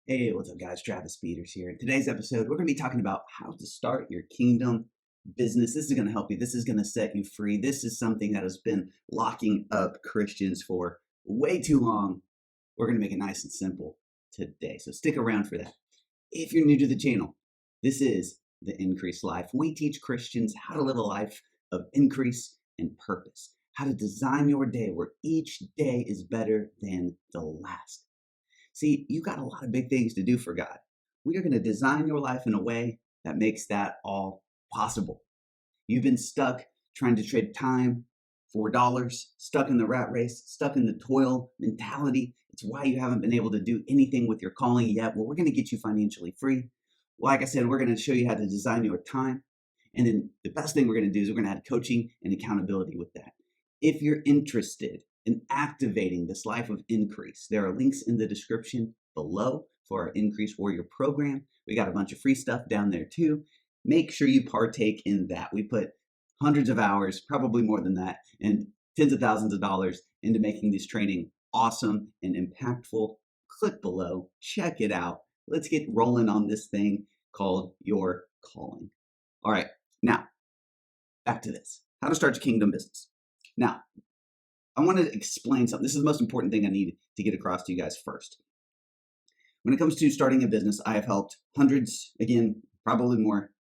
Hey, what's up, guys? Travis Peters here. In today's episode, we're going to be talking about how to start your kingdom business. This is going to help you. This is going to set you free. This is something that has been locking up Christians for way too long. We're going to make it nice and simple today. So stick around for that. If you're new to the channel, this is the Increase Life. We teach Christians how to live a life of increase and purpose, how to design your day where each day is better than the last. See, you got a lot of big things to do for God. We are going to design your life in a way that makes that all possible. You've been stuck trying to trade time for dollars, stuck in the rat race, stuck in the toil mentality. It's why you haven't been able to do anything with your calling yet. Well, we're going to get you financially free. Like I said, we're going to show you how to design your time. And then the best thing we're going to do is we're going to add coaching and accountability with that. If you're interested in activating this life of increase, there are links in the description below for our Increase Warrior Program. We got a bunch of free stuff down there too. Make sure you partake in that. We put hundreds of hours, probably more than that, and tens of thousands of dollars into making this training awesome and impactful. Click below, check it out. Let's get rolling on this thing called your calling. All right, now back to this. How to start your kingdom business. Now, I want to explain something. This is the most important thing I need to get across to you guys first. When it comes to starting a business, I have helped hundreds, again, probably more,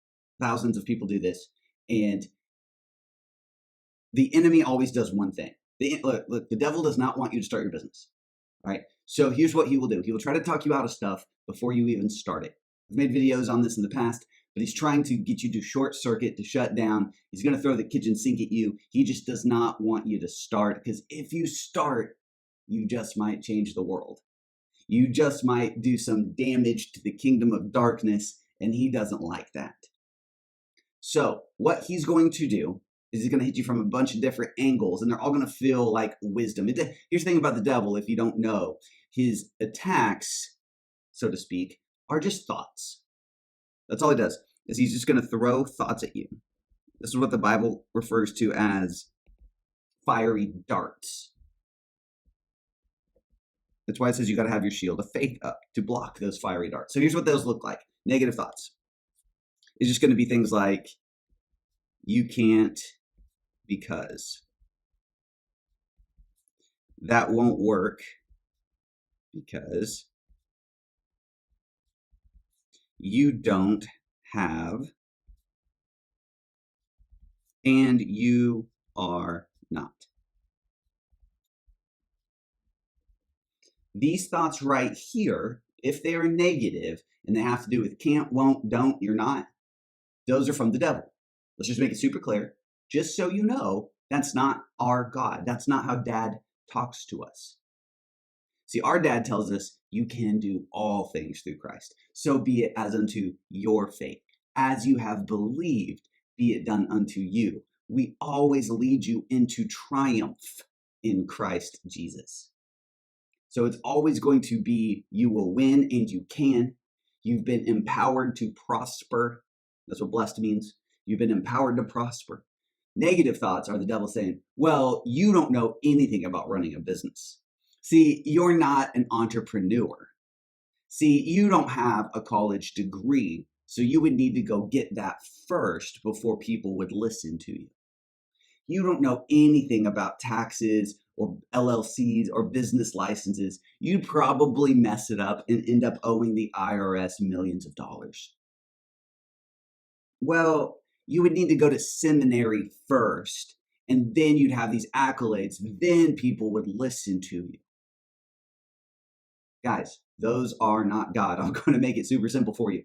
thousands of people do this. And the enemy always does one thing. Look, the devil does not want you to start your business. All right. So here's what he will do. He will try to talk you out of stuff before you even start it. I've made videos on this in the past, but he's trying to get you to short circuit, to shut down. He's going to throw the kitchen sink at you. He just does not want you to start, because if you start, you just might change the world. You just might do some damage to the kingdom of darkness, and he doesn't like that. So what he's going to do is he's going to hit you from a bunch of different angles, and they're all going to feel like wisdom. Here's the thing about the devil, if you don't know. His attacks, so to speak, are just thoughts. That's all he does, is he's just going to throw thoughts at you. This is what the Bible refers to as fiery darts. That's why it says you got to have your shield of faith up to block those fiery darts. So here's what those look like. Negative thoughts. It's just going to be things like, you can't because. That won't work because. You don't have, and you are not. These thoughts right here, if they are negative and they have to do with can't, won't, don't, you're not, those are from the devil. Let's just make it super clear. Just so you know, that's not our God. That's not how Dad talks to us. See, our dad tells us you can do all things through Christ. So be it as unto your faith. As you have believed, be it done unto you. We always lead you into triumph in Christ Jesus. So it's always going to be, you will win and you can. You've been empowered to prosper. That's what blessed means. You've been empowered to prosper. Negative thoughts are the devil saying, well, you don't know anything about running a business. See, you're not an entrepreneur. See, you don't have a college degree, so you would need to go get that first before people would listen to you. You don't know anything about taxes or LLCs or business licenses. You'd probably mess it up and end up owing the IRS millions of dollars. Well, you would need to go to seminary first, and then you'd have these accolades. Then people would listen to you. Guys, those are not God. I'm going to make it super simple for you.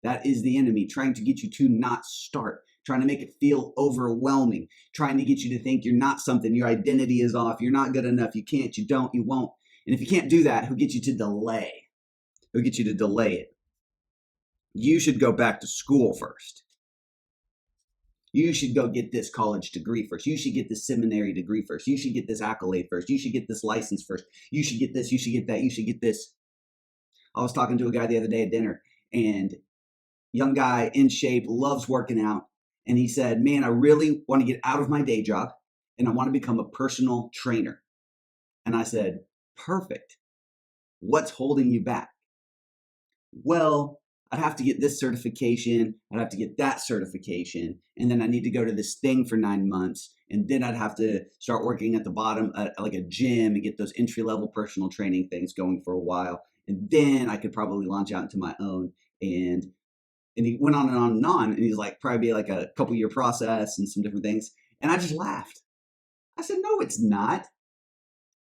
That is the enemy trying to get you to not start, trying to make it feel overwhelming, trying to get you to think you're not something, your identity is off, you're not good enough, you can't, you don't, you won't. And if you can't do that, he'll get you to delay. He'll get you to delay it. You should go back to school first. You should go get this college degree first. You should get this seminary degree first. You should get this accolade first. You should get this license first. You should get this. You should get that. You should get this. I was talking to a guy the other day at dinner, and young guy in shape, loves working out. And he said, man, I really want to get out of my day job and I want to become a personal trainer. And I said, perfect. What's holding you back? well, I'd have to get this certification, I'd have to get that certification, and then I need to go to this thing for 9 months, and then I'd have to start working at the bottom at like a gym and get those entry-level personal training things going for a while, and then I could probably launch out into my own. And he went on and on and on, and he's like, probably be like a couple year process and some different things. And I just laughed. I said, no, it's not.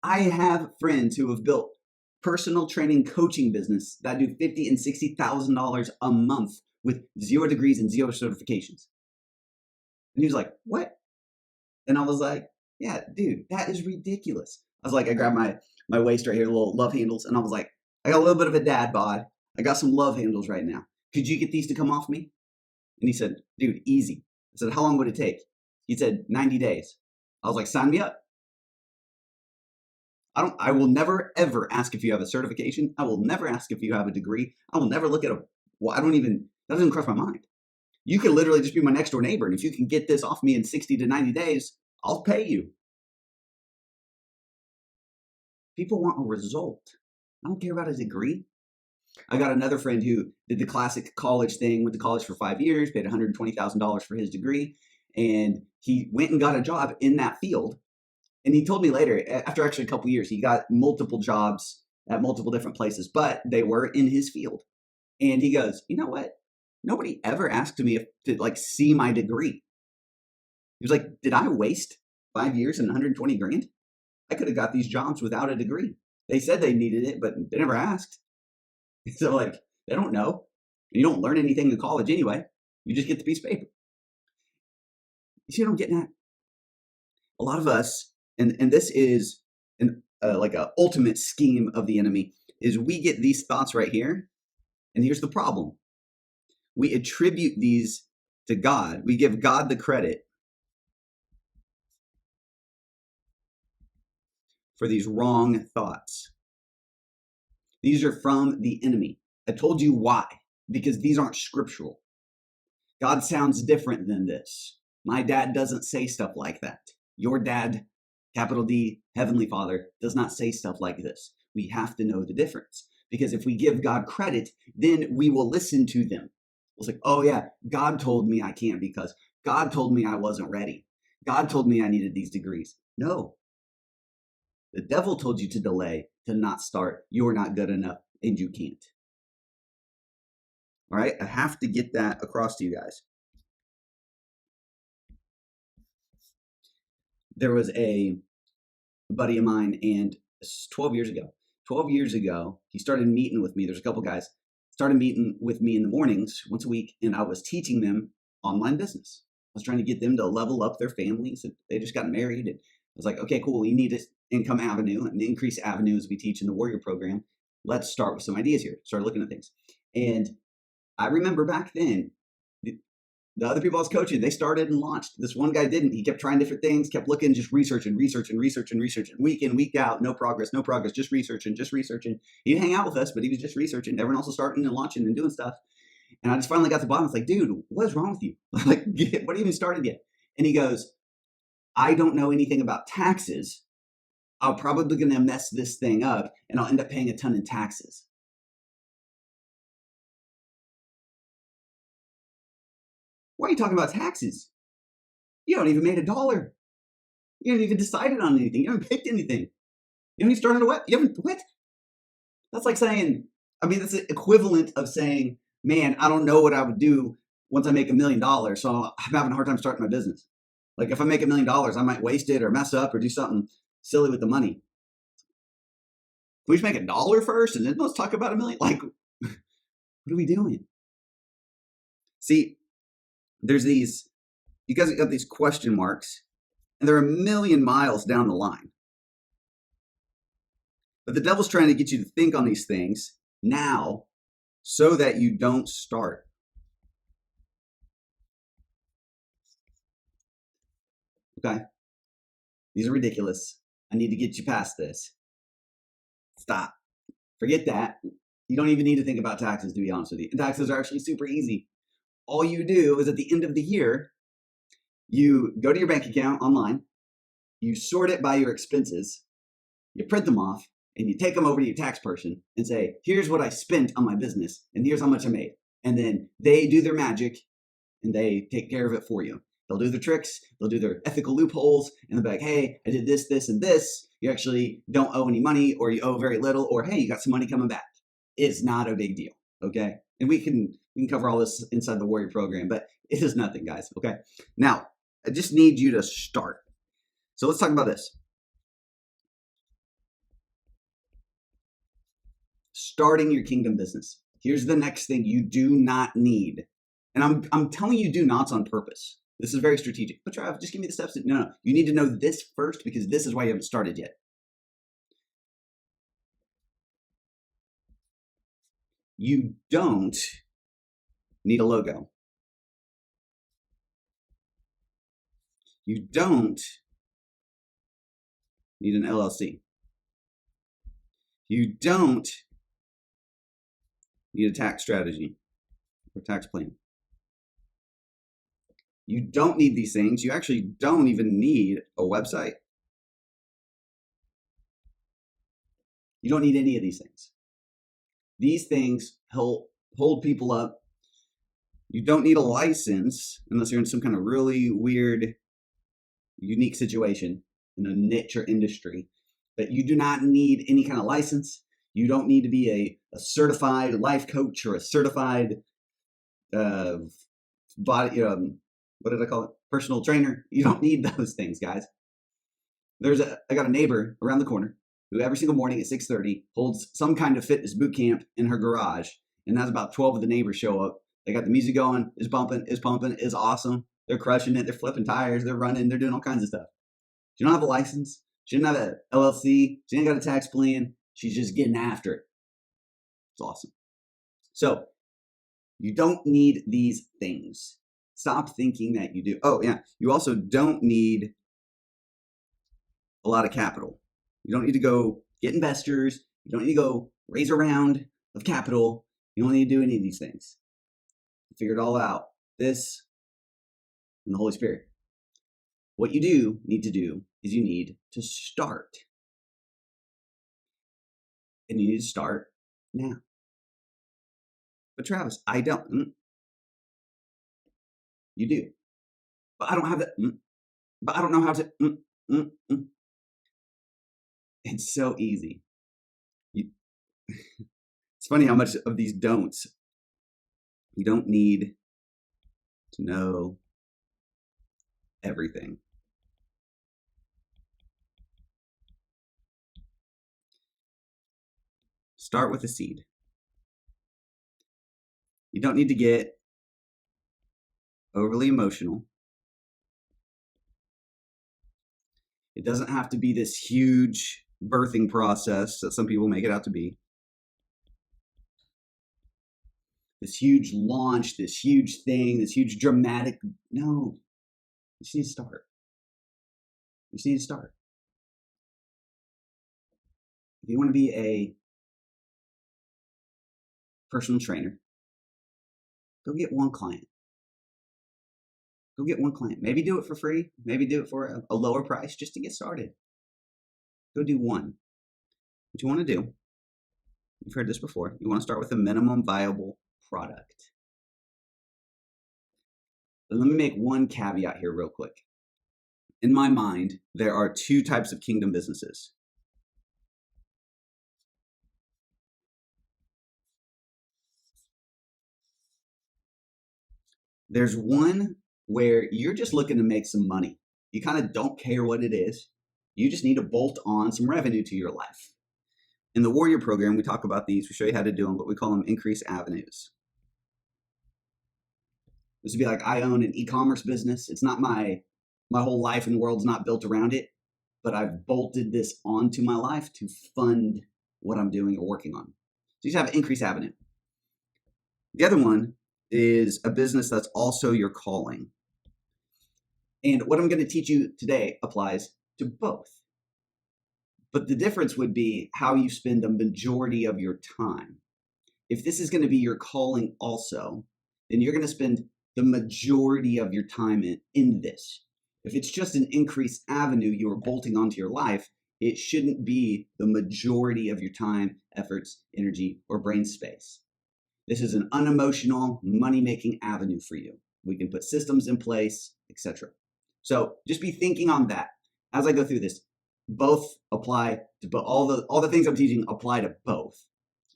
I have friends who have built personal training coaching business that do $50,000 and $60,000 a month with 0 degrees and 0 certifications. And he was like, what? And I was like, yeah, dude, that is ridiculous. I was like, I grabbed my waist right here, little love handles, and I was like, I got a little bit of a dad bod. I got some love handles right now. Could you get these to come off me? And he said, dude, easy. I said, how long would it take? He said, 90 days. I was like, sign me up. I will never, ever ask if you have a certification. I will never ask if you have a degree. I will never look at that doesn't even cross my mind. You could literally just be my next door neighbor. And if you can get this off me in 60 to 90 days, I'll pay you. People want a result. I don't care about a degree. I got another friend who did the classic college thing, went to college for 5 years, paid $120,000 for his degree, and he went and got a job in that field. And he told me later, after actually a couple years, he got multiple jobs at multiple different places, but they were in his field. And he goes, you know what? Nobody ever asked me to like see my degree. He was like, did I waste 5 years and 120 grand? I could have got these jobs without a degree. They said they needed it, but they never asked. So like, they don't know. You don't learn anything in college anyway. You just get the piece of paper. You see what I'm getting at? A lot of us, and this is like a ultimate scheme of the enemy, is we get these thoughts right here. And here's the problem. We attribute these to God. We give God the credit for these wrong thoughts. These are from the enemy. I told you why, because these aren't scriptural. God sounds different than this. My dad doesn't say stuff like that. Your dad, capital D, Heavenly Father, does not say stuff like this. We have to know the difference, because if we give God credit, then we will listen to them. We'll say, oh yeah, God told me I can't because God told me I wasn't ready. God told me I needed these degrees. No. The devil told you to delay, to not start. You're not good enough, and you can't. All right? I have to get that across to you guys. There was a buddy of mine, and 12 years ago, he started meeting with me. There's a couple guys started meeting with me in the mornings once a week, and I was teaching them online business. I was trying to get them to level up their families. They just got married, and I was like, okay, cool. We need an income avenue, an increase avenue as we teach in the Warrior Program. Let's start with some ideas here. Start looking at things. And I remember back then, the other people I was coaching, they started and launched. This one guy didn't. He kept trying different things, kept looking, just researching. Week in, week out, no progress, just researching. He'd hang out with us, but he was just researching. Everyone else was starting and launching and doing stuff. And I just finally got to the bottom. I was like, dude, what is wrong with you? Like, what even started yet? And he goes, I don't know anything about taxes. I'm probably going to mess this thing up, and I'll end up paying a ton in taxes. Why are you talking about taxes? You haven't even made $1. You haven't even decided on anything. You haven't picked anything. You haven't even started a what? You haven't what? That's like saying, that's the equivalent of saying, man, I don't know what I would do once I make $1 million, so I'm having a hard time starting my business. Like if I make $1 million, I might waste it or mess up or do something silly with the money. Can we just make $1 first and then let's talk about $1 million? Like, what are we doing? See, there's these, you guys got these question marks, and they're 1,000,000 miles down the line. But the devil's trying to get you to think on these things now so that you don't start. Okay? These are ridiculous. I need to get you past this. Stop. Forget that. You don't even need to think about taxes, to be honest with you. And taxes are actually super easy. All you do is at the end of the year, you go to your bank account online, you sort it by your expenses, you print them off, and you take them over to your tax person and say, here's what I spent on my business and here's how much I made. And then they do their magic and they take care of it for you. They'll do their tricks, they'll do their ethical loopholes, and they'll be like, hey, I did this, this, and this. You actually don't owe any money, or you owe very little, or hey, you got some money coming back. It's not a big deal, okay? And we can cover all this inside the Warrior program, but it is nothing, guys, okay? Now, I just need you to start. So let's talk about this. Starting your kingdom business. Here's the next thing you do not need. And I'm telling you do nots on purpose. This is very strategic. But Trav, just give me the steps. No. You need to know this first because this is why you haven't started yet. You don't need a logo. You don't need an LLC. You don't need a tax strategy or tax plan. You don't need these things. You actually don't even need a website. You don't need any of these things. These things help hold people up. You don't need a license unless you're in some kind of really weird, unique situation in a niche or industry. But you do not need any kind of license. You don't need to be a certified life coach or a certified what did I call it? Personal trainer. You don't need those things, guys. I got a neighbor around the corner who every single morning at 6:30 holds some kind of fitness boot camp in her garage, and has about 12 of the neighbors show up. They got the music going, is bumping, is pumping, is awesome. They're crushing it. They're flipping tires. They're running. They're doing all kinds of stuff. She don't have a license. She didn't have an LLC. She ain't got a tax plan. She's just getting after it. It's awesome. So you don't need these things. Stop thinking that you do. Oh, yeah. You also don't need a lot of capital. You don't need to go get investors. You don't need to go raise a round of capital. You don't need to do any of these things. Figure it all out. This and the Holy Spirit. What you do need to do is you need to start. And you need to start now. But Travis, I don't. You do. But I don't have that. But I don't know how to. It's so easy. It's funny how much of these don'ts. You don't need to know everything. Start with a seed. You don't need to get overly emotional. It doesn't have to be this huge birthing process that some people make it out to be. This huge launch, this huge thing, this huge dramatic. No, you just need to start. You just need to start. If you want to be a personal trainer, go get one client. Go get one client. Maybe do it for free. Maybe do it for a lower price just to get started. Go do one. What you want to do, you've heard this before, you want to start with a minimum viable product. But let me make one caveat here real quick. In my mind, there are two types of kingdom businesses. There's one where you're just looking to make some money. You kind of don't care what it is. You just need to bolt on some revenue to your life. In the Warrior program, we talk about these. We show you how to do them, but we call them Increase Avenues. This would be like, I own an e-commerce business. It's not my whole life and world's not built around it, but I've bolted this onto my life to fund what I'm doing or working on. So you have an Increase Avenue. The other one is a business that's also your calling. And what I'm going to teach you today applies to both. But the difference would be how you spend the majority of your time. If this is going to be your calling also, then you're going to spend the majority of your time in this. If it's just an Increase Avenue you are bolting onto your life, it shouldn't be the majority of your time, efforts, energy, or brain space. This is an unemotional money-making avenue for you. We can put systems in place, etc. So just be thinking on that as I go through this. Both apply to all the things I'm teaching apply to both.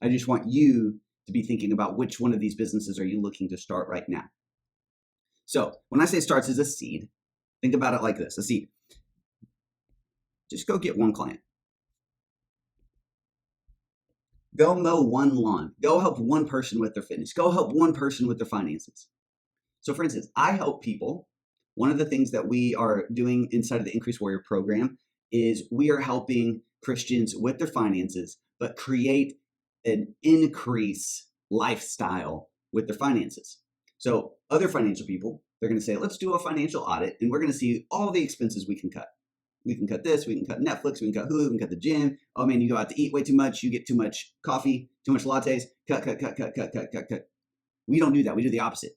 I just want you to be thinking about which one of these businesses are you looking to start right now. So when I say starts as a seed, think about it like this, a seed. Just go get one client. Go mow one lawn. Go help one person with their fitness. Go help one person with their finances. So for instance, I help people. One of the things that we are doing inside of the Increase Warrior program is we are helping Christians with their finances, but create an increase lifestyle with their finances. So other financial people, they're going to say, let's do a financial audit and we're going to see all the expenses we can cut. We can cut this, we can cut Netflix, we can cut Hulu, we can cut the gym. Oh man, you go out to eat way too much, you get too much coffee, too much lattes, cut. We don't do that, we do the opposite.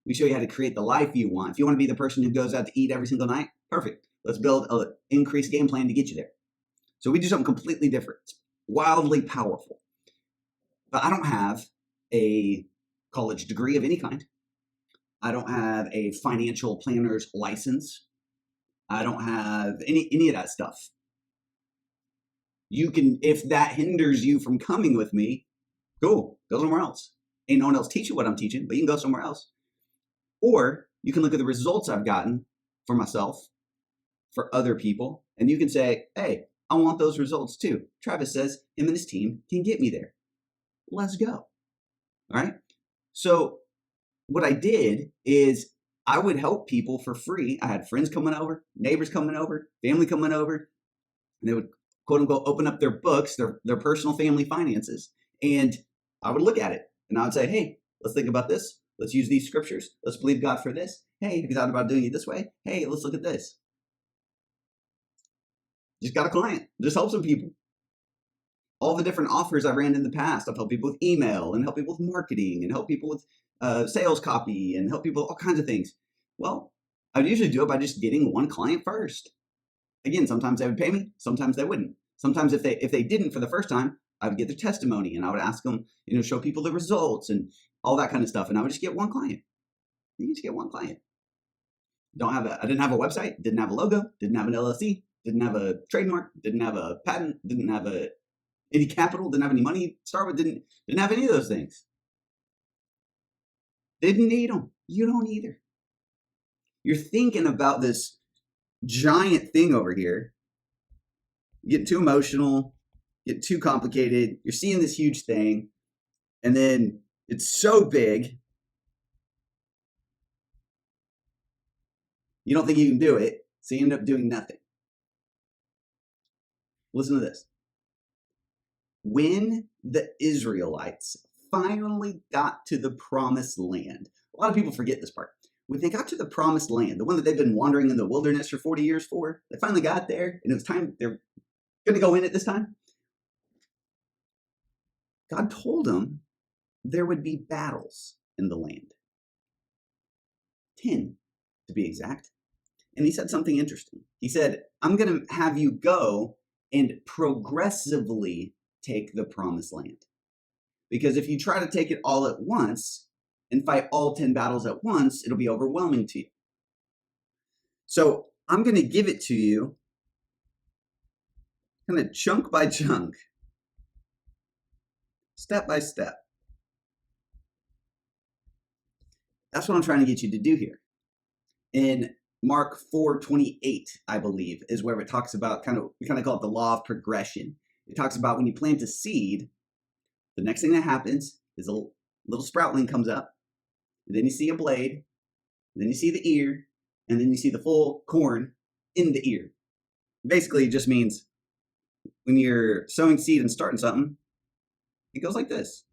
We show you how to create the life you want. If you want to be the person who goes out to eat every single night, perfect. Let's build an increased game plan to get you there. So we do something completely different. It's wildly powerful. But I don't have a college degree of any kind. I don't have a financial planner's license. I don't have any of that stuff. You can, if that hinders you from coming with me, cool, go somewhere else. Ain't no one else teach you what I'm teaching, but you can go somewhere else. Or you can look at the results I've gotten for myself, for other people, and you can say, hey, I want those results too. Travis says him and his team can get me there. Let's go. All right. So what I did is I would help people for free. I had friends coming over, neighbors coming over, family coming over, and they would quote unquote open up their books, their personal family finances. And I would look at it and I would say, hey, let's think about this. Let's use these scriptures. Let's believe God for this. Hey, have you thought about doing it this way? Hey, let's look at this. Just got a client. Just help some people. All the different offers I ran in the past. I've helped people with email and help people with marketing and help people with sales copy and help people with all kinds of things. Well, I would usually do it by just getting one client first. Again, sometimes they would pay me, sometimes they wouldn't. Sometimes if they didn't for the first time, I would get their testimony and I would ask them, show people the results and all that kind of stuff. And I would just get one client. You just get one client. I didn't have a website, didn't have a logo, didn't have an LLC, didn't have a trademark, didn't have a patent, didn't have any capital, didn't have any money to start with, didn't have any of those things. Didn't need them. You don't either. You're thinking about this giant thing over here. You get too emotional, get too complicated. You're seeing this huge thing, and then it's so big, you don't think you can do it, so you end up doing nothing. Listen to this. When the Israelites finally got to the promised land, a lot of people forget this part. When they got to the promised land, the one that they've been wandering in the wilderness for 40 years for, they finally got there, and it was time, they're going to go in it this time. God told them there would be battles in the land. 10, to be exact. And he said something interesting. He said, I'm going to have you go and progressively take the promised land. Because if you try to take it all at once and fight all 10 battles at once, it'll be overwhelming to you. So I'm going to give it to you kind of chunk by chunk, step by step. That's what I'm trying to get you to do here. In Mark 4:28, I believe, is where it talks about we kind of call it the law of progression. It talks about when you plant a seed, the next thing that happens is a little sproutling comes up, and then you see a blade, and then you see the ear, and then you see the full corn in the ear. Basically, it just means when you're sowing seed and starting something, it goes like this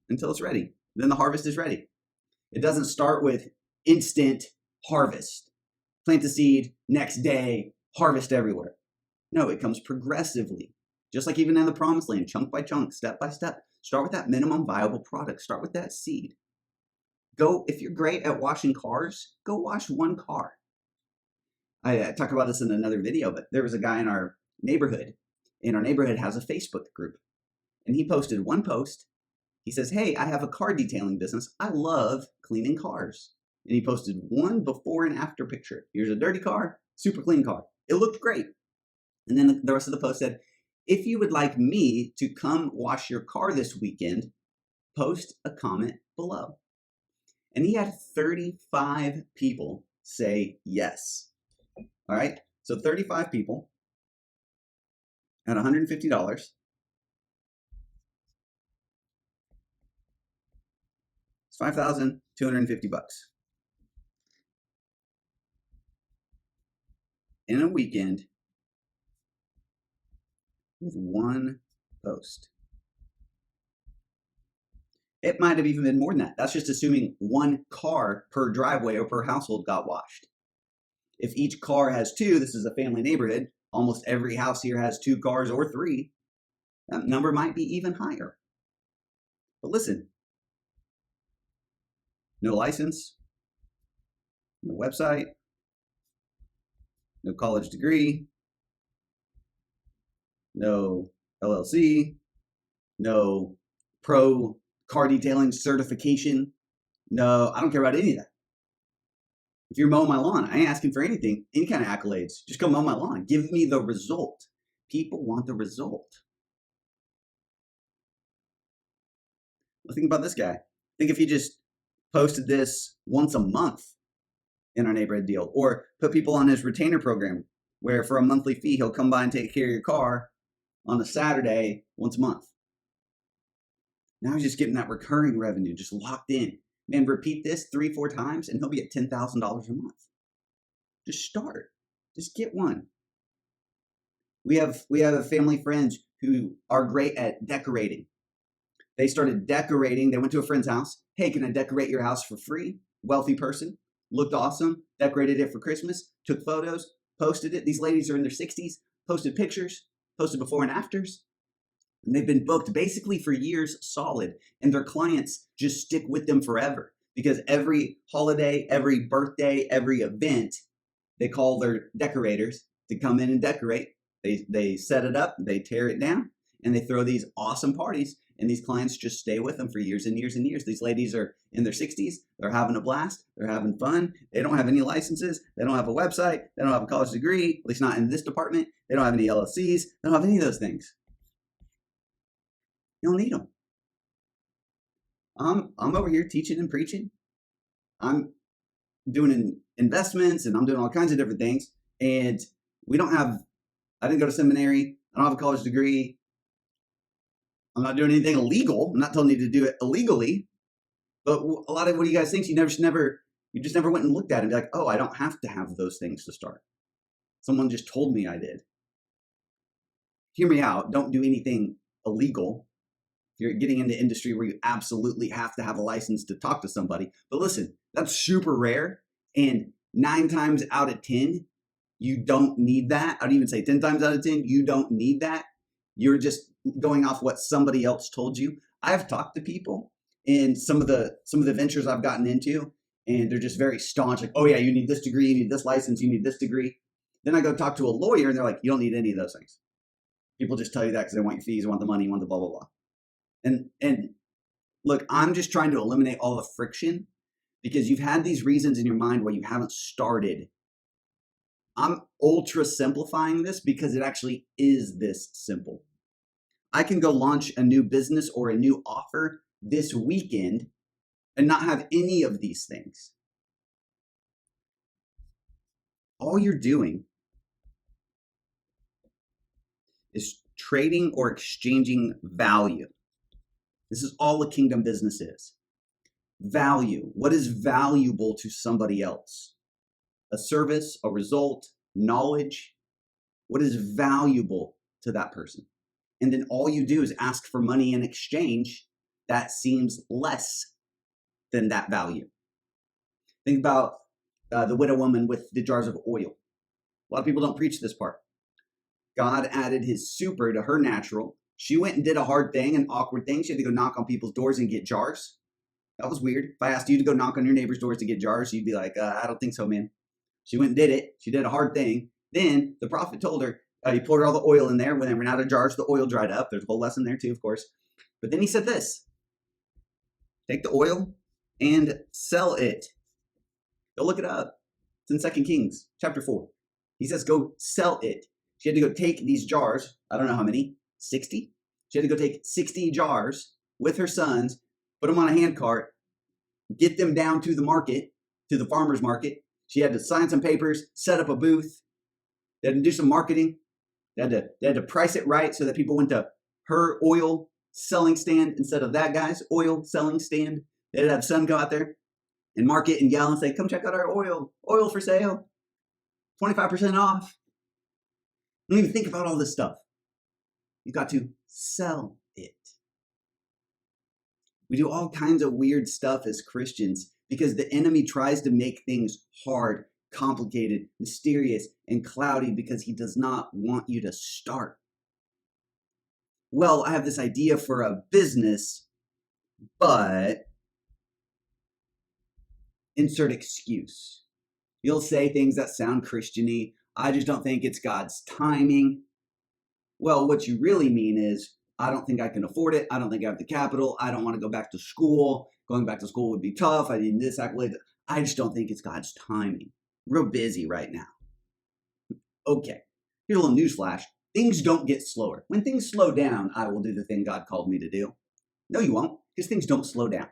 until it's ready. Then the harvest is ready. It doesn't start with instant harvest. Plant the seed, next day, harvest everywhere. No, it comes progressively. Just like even in the promised land, chunk by chunk, step by step. Start with that minimum viable product. Start with that seed. Go, if you're great at washing cars, go wash one car. I talk about this in another video, but there was a guy in our neighborhood, and our neighborhood has a Facebook group. And he posted one post. He says, hey, I have a car detailing business. I love cleaning cars. And he posted one before and after picture. Here's a dirty car, super clean car. It looked great. And then the rest of the post said, if you would like me to come wash your car this weekend, post a comment below. And he had 35 people say yes. All right. So 35 people at $150. It's $5,250 in a weekend with one post. It might have even been more than that. That's just assuming one car per driveway or per household got washed. If each car has two, this is a family neighborhood, almost every house here has 2 cars or 3. That number might be even higher. But listen, no license, no website, no college degree, no LLC, no pro car detailing certification. No, I don't care about any of that. If you're mowing my lawn, I ain't asking for anything, any kind of accolades. Just come mow my lawn. Give me the result. People want the result. Well, think about this guy. Think if he just posted this once a month in our neighborhood deal, or put people on his retainer program where for a monthly fee, he'll come by and take care of your car on a Saturday once a month. Now he's just getting that recurring revenue just locked in. Man, repeat this 3-4 times and he'll be at $10,000 a month. Just start. Just get one. We have family friends who are great at decorating. They started decorating. They went to a friend's house. Hey, can I decorate your house for free? Wealthy person. Looked awesome. Decorated it for Christmas. Took photos. Posted it. These ladies are in their 60s. Posted pictures. Posted before and afters. And they've been booked basically for years solid. And their clients just stick with them forever. Because every holiday, every birthday, every event, they call their decorators to come in and decorate. They set it up. They tear it down. And they throw these awesome parties. And these clients just stay with them for years and years and years. These ladies are in their 60s. They're having a blast. They're having fun. They don't have any licenses. They don't have a website. They don't have a college degree, at least not in this department. They don't have any LLCs. They don't have any of those things. You don't need them. I'm over here teaching and preaching. I'm doing investments and I'm doing all kinds of different things. And I didn't go to seminary. I don't have a college degree. I'm not doing anything illegal. I'm not telling you to do it illegally. But a lot of what you guys think, you just never went and looked at it and be like, oh, I don't have to have those things to start. Someone just told me I did. Hear me out. Don't do anything illegal. You're getting into industry where you absolutely have to have a license to talk to somebody. But listen, that's super rare. And 9 times out of 10, you don't need that. I'd even say 10 times out of 10, you don't need that. You're just going off what somebody else told you. I've talked to people in some of the ventures I've gotten into, and they're just very staunch. Like, oh yeah, you need this degree, you need this license, you need this degree. Then I go talk to a lawyer, and they're like, you don't need any of those things. People just tell you that because they want your fees, they want the money, want the blah blah blah. And look, I'm just trying to eliminate all the friction because you've had these reasons in your mind why you haven't started. I'm ultra simplifying this because it actually is this simple. I can go launch a new business or a new offer this weekend and not have any of these things. All you're doing is trading or exchanging value. This is all a kingdom business is. Value. What is valuable to somebody else? A service, a result, knowledge. What is valuable to that person? And then all you do is ask for money in exchange that seems less than that value. Think about the widow woman with the jars of oil. A lot of people don't preach this part. God added his super to her natural. She went and did a hard thing, an awkward thing. She had to go knock on people's doors and get jars. That was weird. If I asked you to go knock on your neighbor's doors to get jars, you'd be like, I don't think so, man. She went and did it. She did a hard thing. Then the prophet told her, he poured all the oil in there. When they ran out of jars, the oil dried up. There's a whole lesson there too, of course. But then he said this, take the oil and sell it. Go look it up. It's in 2 Kings chapter 4. He says, go sell it. She had to go take these jars. I don't know how many, 60? She had to go take 60 jars with her sons, put them on a hand cart, get them down to the market, to the farmer's market. She had to sign some papers, set up a booth. They had to do some marketing. They had to price it right so that people went to her oil selling stand instead of that guy's oil selling stand. They had to have son go out there and market and yell and say, come check out our oil for sale, 25% off. Don't even think about all this stuff. You got to sell it. We do all kinds of weird stuff as Christians because the enemy tries to make things hard, complicated, mysterious, and cloudy because he does not want you to start. Well, I have this idea for a business, but insert excuse. You'll say things that sound Christian-y. I just don't think it's God's timing. Well, what you really mean is, I don't think I can afford it. I don't think I have the capital. I don't want to go back to school. Going back to school would be tough. I need this accolade. I just don't think it's God's timing. Real busy right now. Okay, here's a little newsflash. Things don't get slower. When things slow down, I will do the thing God called me to do. No, you won't, because things don't slow down.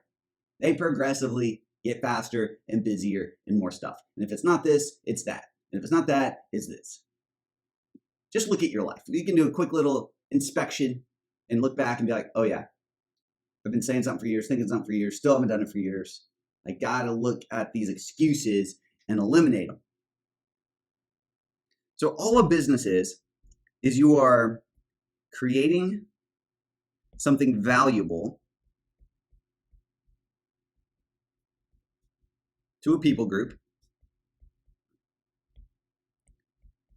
They progressively get faster and busier and more stuff. And if it's not this, it's that. And if it's not that, it's this. Just look at your life. You can do a quick little inspection and look back and be like, oh yeah, I've been saying something for years, thinking something for years, still haven't done it for years. I gotta look at these excuses and eliminate them. So all a business is you are creating something valuable to a people group,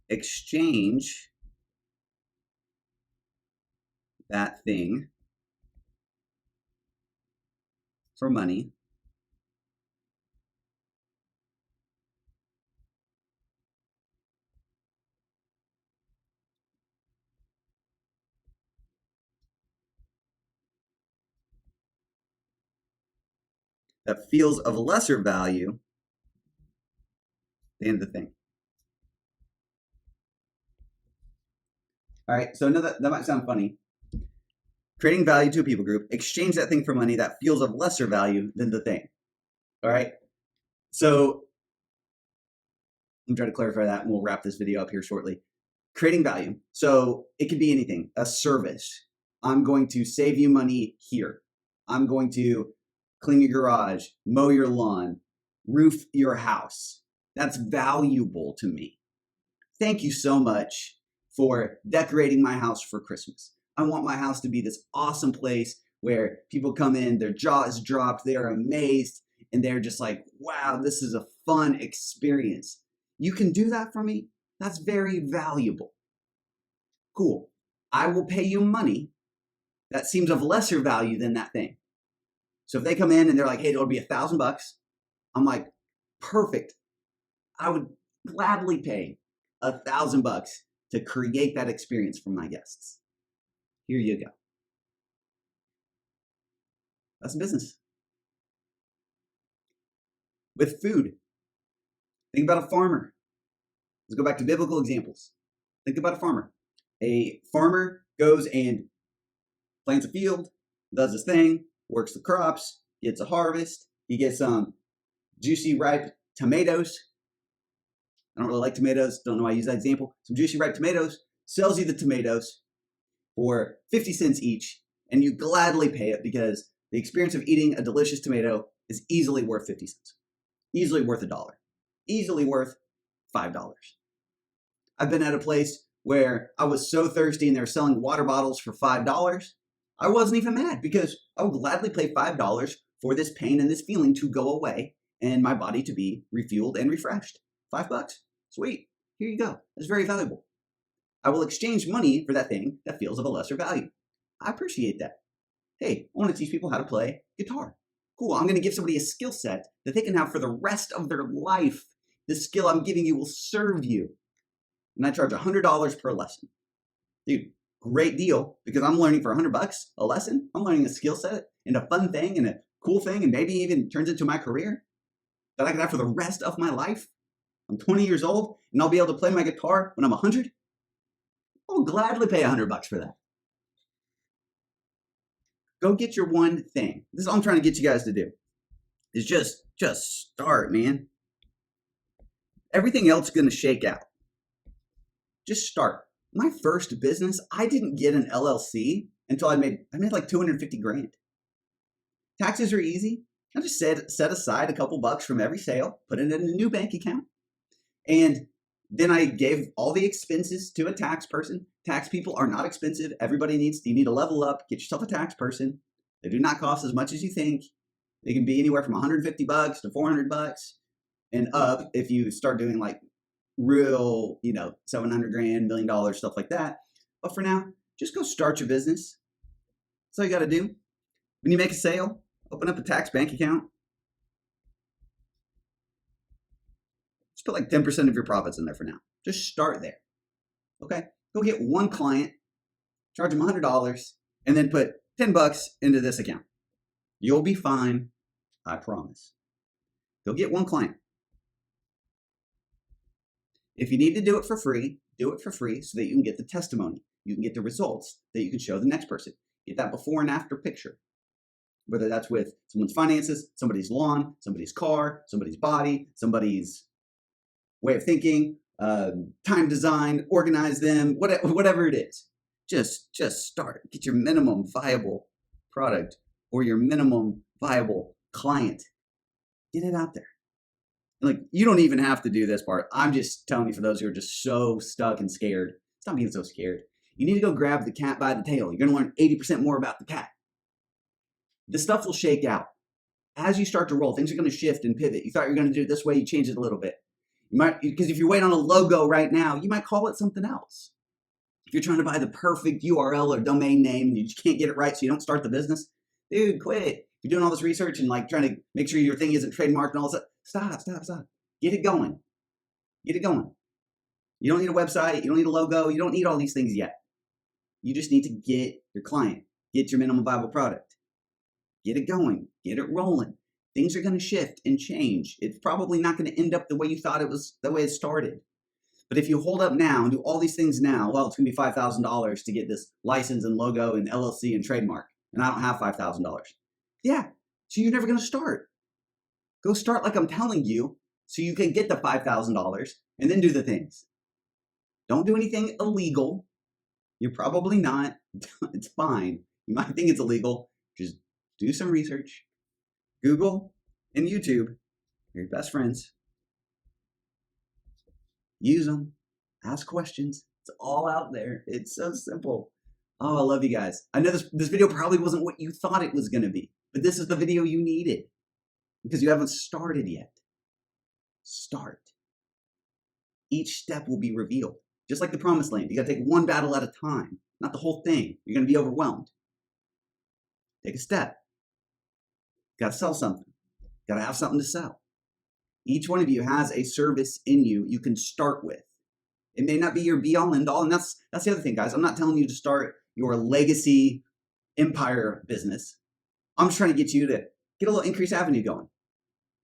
exchange that thing for money, that feels of lesser value than the thing. All right, so I know that might sound funny. Creating value to a people group, exchange that thing for money that feels of lesser value than the thing. All right, so I'm trying to clarify that and we'll wrap this video up here shortly. Creating value. So it could be anything, a service. I'm going to save you money here. I'm going to clean your garage, mow your lawn, roof your house. That's valuable to me. Thank you so much for decorating my house for Christmas. I want my house to be this awesome place where people come in, their jaw is dropped, they're amazed, and they're just like, wow, this is a fun experience. You can do that for me? That's very valuable. Cool. I will pay you money that seems of lesser value than that thing. So if they come in and they're like, hey, it'll be $1,000, I'm like, perfect. I would gladly pay $1,000 to create that experience for my guests. Here you go. That's business. With food, think about a farmer. Let's go back to biblical examples. Think about a farmer. A farmer goes and plants a field, does his thing, works the crops, gets a harvest. He gets some juicy, ripe tomatoes. I don't really like tomatoes. Don't know why I use that example. Some juicy, ripe tomatoes. Sells you the tomatoes for 50 cents each, and you gladly pay it because the experience of eating a delicious tomato is easily worth 50 cents. Easily worth $1. Easily worth $5. I've been at a place where I was so thirsty and they were selling water bottles for $5. I wasn't even mad because I would gladly pay $5 for this pain and this feeling to go away and my body to be refueled and refreshed. $5. Sweet. Here you go. That's very valuable. I will exchange money for that thing that feels of a lesser value. I appreciate that. Hey, I want to teach people how to play guitar. Cool. I'm going to give somebody a skill set that they can have for the rest of their life This skill I'm giving you will serve you. And I charge $100 per lesson. Dude, great deal, because I'm learning for $100 a lesson. I'm learning a skill set and a fun thing and a cool thing, and maybe even turns into my career that I can have for the rest of my life. I'm 20 years old and I'll be able to play my guitar when I'm 100. I'll gladly pay $100 for that. Go get your one thing. This is all I'm trying to get you guys to do. Is just start, man. Everything else is going to shake out. Just start. My first business, I didn't get an LLC until I made like 250 grand. Taxes are easy. I just set aside a couple bucks from every sale, put it in a new bank account, and then I gave all the expenses to a tax person. Tax people are not expensive. You need to level up, get yourself a tax person. They do not cost as much as you think. They can be anywhere from $150 to $400 and up if you start doing like real, 700 grand, $1 million, stuff like that. But for now, just go start your business. That's all you got to do. When you make a sale, open up a tax bank account. Just put like 10% of your profits in there for now. Just start there. Okay? Go get one client, charge them $100, and then put $10 into this account. You'll be fine. I promise. Go get one client. If you need to do it for free, do it for free so that you can get the testimony. You can get the results that you can show the next person. Get that before and after picture. Whether that's with someone's finances, somebody's lawn, somebody's car, somebody's body, somebody's way of thinking, time design, organize them, whatever it is. Just start. Get your minimum viable product or your minimum viable client. Get it out there. Like, you don't even have to do this part. I'm just telling you, for those who are just so stuck and scared, stop being so scared. You need to go grab the cat by the tail. You're going to learn 80% more about the cat. This stuff will shake out. As you start to roll, things are going to shift and pivot. You thought you were going to do it this way, you change it a little bit. You might, because if you wait on a logo right now, you might call it something else. If you're trying to buy the perfect URL or domain name and you just can't get it right, so you don't start the business, dude, quit. You're doing all this research and like trying to make sure your thing isn't trademarked and all that. Stop. Get it going. You don't need a website. You don't need a logo. You don't need all these things yet. You just need to get your client, get your minimum viable product, get it going, get it rolling. Things are going to shift and change. It's probably not going to end up the way you thought it was, the way it started. But if you hold up now and do all these things now, well, it's going to be $5,000 to get this license and logo and LLC and trademark. And I don't have $5,000. Yeah, so you're never going to start. Go start like I'm telling you so you can get the $5,000 and then do the things. Don't do anything illegal. You're probably not. It's fine. You might think it's illegal. Just do some research. Google and YouTube are your best friends. Use them. Ask questions. It's all out there. It's so simple. Oh, I love you guys. I know this video probably wasn't what you thought it was going to be, but this is the video you needed because you haven't started yet. Start. Each step will be revealed. Just like the promised land. You got to take one battle at a time, not the whole thing. You're going to be overwhelmed. Take a step. Got to sell something. Got to have something to sell. Each one of you has a service in you can start with. It may not be your be-all, end-all, and that's the other thing, guys. I'm not telling you to start your legacy empire business. I'm just trying to get you to get a little Increase Avenue going.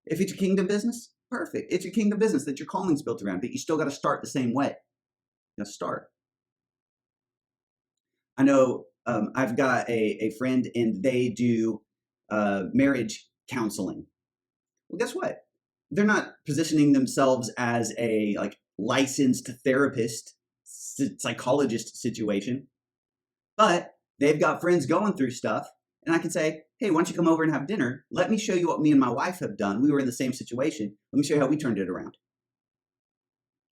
If it's your kingdom business, perfect. It's your kingdom business that your calling's built around, but you still got to start the same way. You got to start. I know I've got a friend, and they do marriage counseling. Well, guess what? They're not positioning themselves as a licensed therapist, psychologist situation, but they've got friends going through stuff, and I can say, hey, why don't you come over and have dinner? Let me show you what me and my wife have done. We were in the same situation. Let me show you how we turned it around.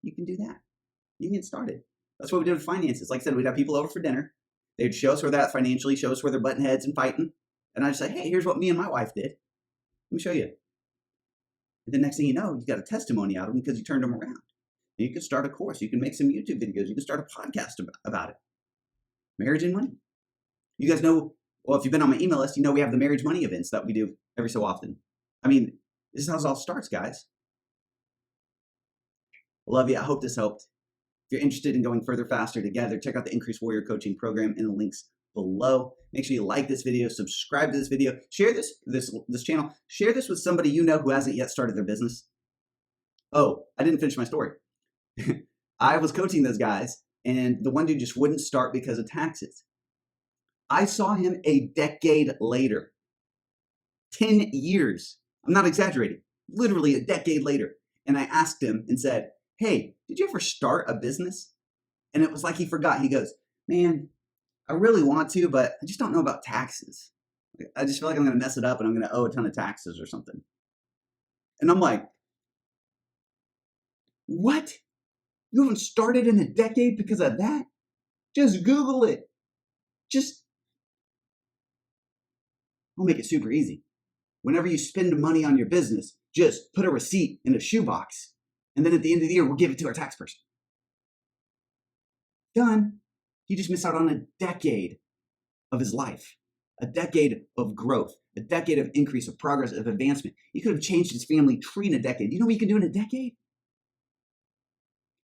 You can do that. You can get started. That's what we did with finances. Like I said, we'd have people over for dinner. They'd show us where they're at financially, show us where they're butting heads and fighting. And I'd say, hey, here's what me and my wife did. Let me show you. And the next thing you know, you got a testimony out of them because you turned them around. And you can start a course. You can make some YouTube videos. You can start a podcast about it. Marriage and money. You guys know, well, if you've been on my email list, you know we have the marriage money events that we do every so often. I mean, this is how it all starts, guys. Love you. I hope this helped. If you're interested in going further, faster together, check out the Increase Warrior Coaching Program in the links below. Make sure you like this video, subscribe to this video, share this channel, share this with somebody you know who hasn't yet started their business. Oh, I didn't finish my story. I was coaching those guys, and the one dude just wouldn't start because of taxes. I saw him a decade later, 10 years. I'm not exaggerating, literally a decade later. And I asked him and said, hey, did you ever start a business? And it was like he forgot. He goes, man, I really want to, but I just don't know about taxes. I just feel like I'm going to mess it up and I'm going to owe a ton of taxes or something. And I'm like, what? You haven't started in a decade because of that? Just Google it. I'll make it super easy. Whenever you spend money on your business, just put a receipt in a shoebox. And then at the end of the year, we'll give it to our tax person. Done. He just missed out on a decade of his life, a decade of growth, a decade of increase, of progress, of advancement. He could have changed his family tree in a decade. You know what you can do in a decade?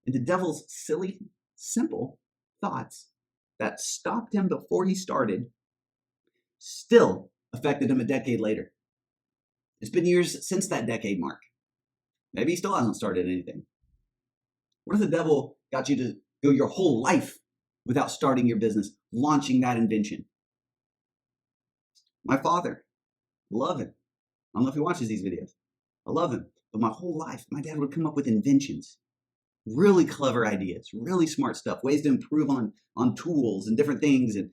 And the devil's silly, simple thoughts that stopped him before he started still affected him a decade later. It's been years since that decade mark. Maybe he still hasn't started anything. What if the devil got you to go your whole life without starting your business, launching that invention? My father, love him. I don't know if he watches these videos. I love him. But my whole life, my dad would come up with inventions. Really clever ideas, really smart stuff, ways to improve on tools and different things, and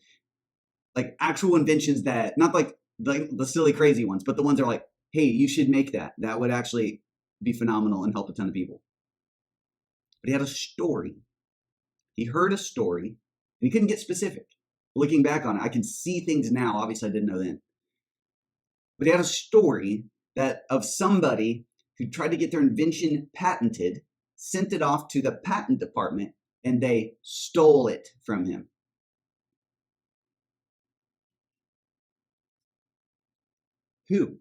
like actual inventions that, not like the silly crazy ones, but the ones that are like, hey, you should make that. That would actually be phenomenal and help a ton of people. But he had a story. He heard a story, and he couldn't get specific. Looking back on it, I can see things now. Obviously, I didn't know then. But he had a story that of somebody who tried to get their invention patented, sent it off to the patent department, and they stole it from him. Who?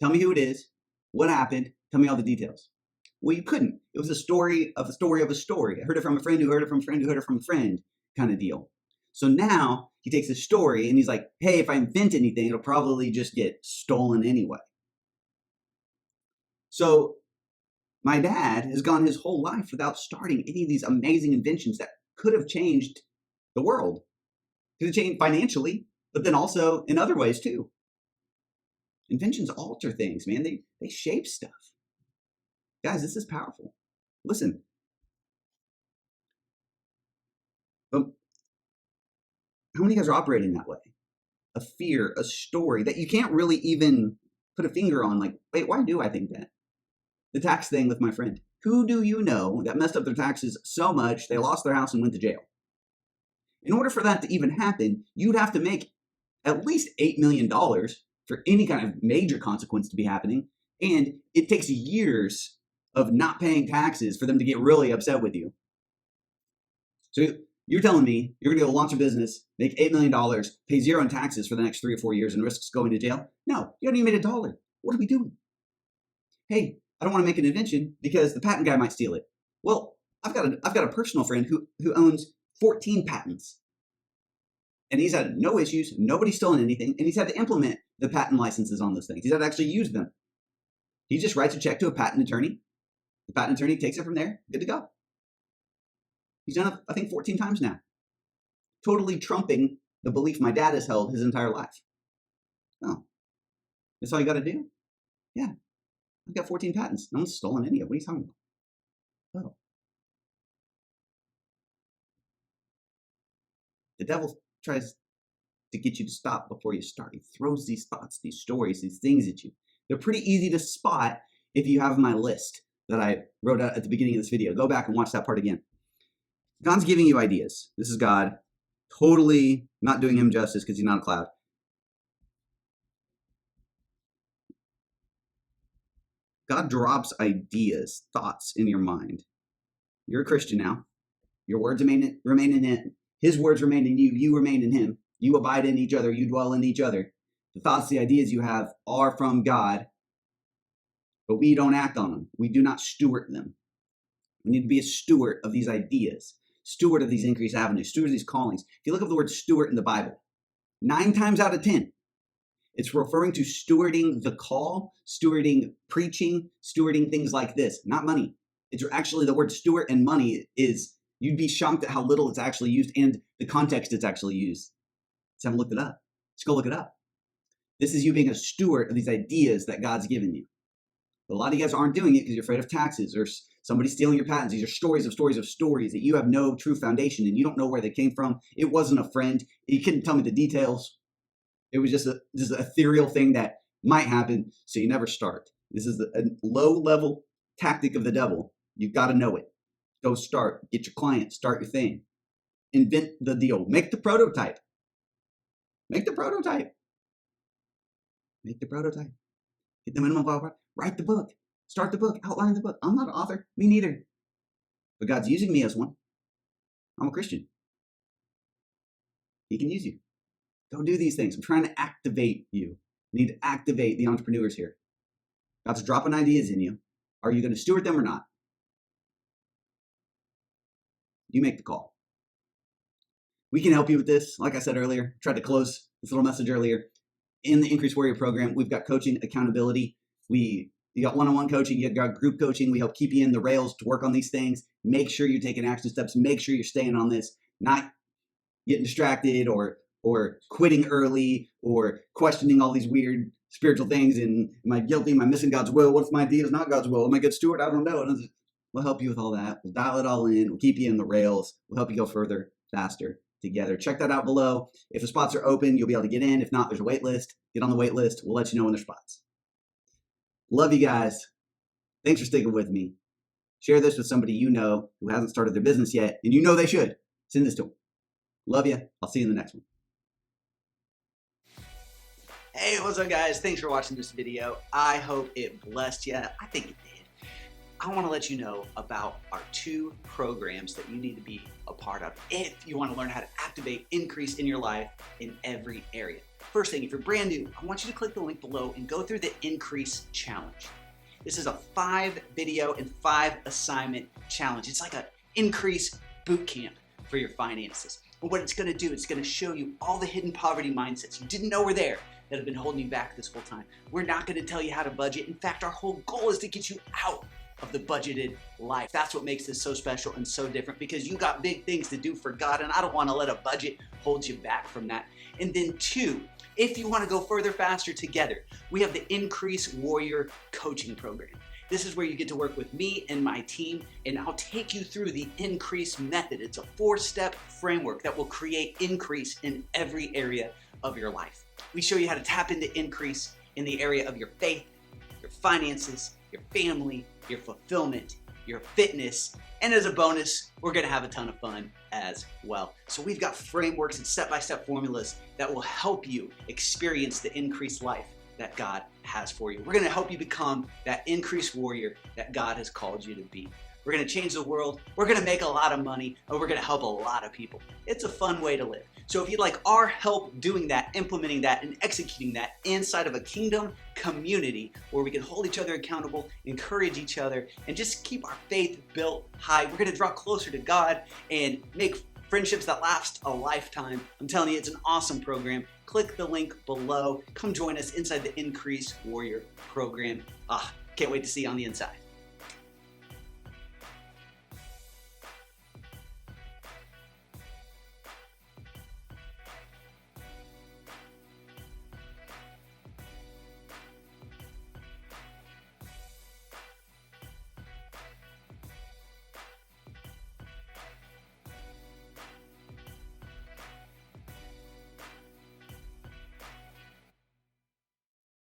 Tell me who it is. What happened? Tell me all the details. Well, you couldn't. It was a story of a story of a story. I heard it from a friend who heard it from a friend who heard it from a friend kind of deal. So now he takes this story and he's like, hey, if I invent anything, it'll probably just get stolen anyway. So my dad has gone his whole life without starting any of these amazing inventions that could have changed the world. Could have changed financially, but then also in other ways too. Inventions alter things, man. They shape stuff. Guys, this is powerful. Listen. But how many guys are operating that way? A fear, a story that you can't really even put a finger on. Like, wait, why do I think that? The tax thing with my friend. Who do you know that messed up their taxes so much they lost their house and went to jail? In order for that to even happen, you'd have to make at least $8 million for any kind of major consequence to be happening. And it takes years of not paying taxes for them to get really upset with you. So you're telling me you're going to go launch a business, make $8 million, pay zero in taxes for the next 3 or 4 years and risks going to jail? No, you haven't even made $1. What are we doing? Hey, I don't want to make an invention because the patent guy might steal it. Well, I've got a personal friend who owns 14 patents. And he's had no issues, nobody's stolen anything, and he's had to implement the patent licenses on those things. He's had to actually use them. He just writes a check to a patent attorney. The patent attorney takes it from there, good to go. He's done it, I think, 14 times now. Totally trumping the belief my dad has held his entire life. Oh, that's all you got to do? Yeah, I've got 14 patents. No one's stolen any of them. What are you talking about? Oh. The devil tries to get you to stop before you start. He throws these thoughts, these stories, these things at you. They're pretty easy to spot if you have my list that I wrote out at the beginning of this video. Go back and watch that part again. God's giving you ideas. This is God. Totally not doing him justice because he's not a cloud. God drops ideas, thoughts in your mind. You're a Christian now. Your words remain in him. His words remain in you. You remain in him. You abide in each other. You dwell in each other. The thoughts, the ideas you have are from God, but we don't act on them. We do not steward them. We need to be a steward of these ideas, steward of these increased avenues, steward of these callings. If you look up the word steward in the Bible, 9 times out of 10, it's referring to stewarding the call, stewarding preaching, stewarding things like this, not money. It's actually the word steward and money is, you'd be shocked at how little it's actually used and the context it's actually used. Just haven't looked it up. Just go look it up. This is you being a steward of these ideas that God's given you. But a lot of you guys aren't doing it because you're afraid of taxes or somebody stealing your patents. These are stories of stories of stories that you have no true foundation and you don't know where they came from. It wasn't a friend. You couldn't tell me the details. It was just an ethereal thing that might happen, so you never start. This is a low-level tactic of the devil. You've got to know it. Go start. Get your client. Start your thing. Invent the deal. Make the prototype. Make the prototype. Make the prototype. Get the minimum viable product. Write the book. Start the book. Outline the book. I'm not an author. Me neither. But God's using me as one. I'm a Christian. He can use you. Go do these things. I'm trying to activate you. You need to activate the entrepreneurs here. God's dropping ideas in you. Are you going to steward them or not? You make the call. We can help you with this. Like I said earlier, tried to close this little message earlier. In the Increase Warrior program, we've got coaching, accountability. You got one-on-one coaching, you got group coaching. We help keep you in the rails to work on these things. Make sure you're taking action steps. Make sure you're staying on this, not getting distracted or quitting early or questioning all these weird spiritual things. And am I guilty? Am I missing God's will? What if my idea is not God's will? Am I a good steward? I don't know. And we'll help you with all that. We'll dial it all in. We'll keep you in the rails. We'll help you go further, faster together. Check that out below. If the spots are open, you'll be able to get in. If not, there's a wait list. Get on the wait list. We'll let you know when there's spots. Love you guys. Thanks for sticking with me. Share this with somebody you know who hasn't started their business yet, and you know they should. Send this to them. Love you. I'll see you in the next one. Hey, what's up, guys? Thanks for watching this video. I hope it blessed you. I think it did. I want to let you know about our 2 programs that you need to be a part of if you want to learn how to activate increase in your life in every area. First thing, if you're brand new, I want you to click the link below and go through the Increase Challenge. This is a 5 video and 5 assignment challenge. It's like an Increase boot camp for your finances. But what it's going to do, it's going to show you all the hidden poverty mindsets you didn't know were there that have been holding you back this whole time. We're not going to tell you how to budget. In fact, our whole goal is to get you out of the budgeted life. That's what makes this so special and so different, because you got big things to do for God, and I don't want to let a budget hold you back from that. And then 2, if you want to go further, faster together, we have the Increase Warrior Coaching Program. This is where you get to work with me and my team, and I'll take you through the Increase method. It's a 4-step framework that will create increase in every area of your life. We show you how to tap into increase in the area of your faith, your finances, your family, your fulfillment, your fitness, and as a bonus, we're gonna have a ton of fun as well. So we've got frameworks and step-by-step formulas that will help you experience the increased life that God has for you. We're gonna help you become that increased warrior that God has called you to be. We're gonna change the world, we're gonna make a lot of money, and we're gonna help a lot of people. It's a fun way to live. So if you'd like our help doing that, implementing that, and executing that inside of a kingdom community where we can hold each other accountable, encourage each other, and just keep our faith built high, we're gonna draw closer to God and make friendships that last a lifetime. I'm telling you, it's an awesome program. Click the link below. Come join us inside the Increase Warrior program. Can't wait to see you on the inside.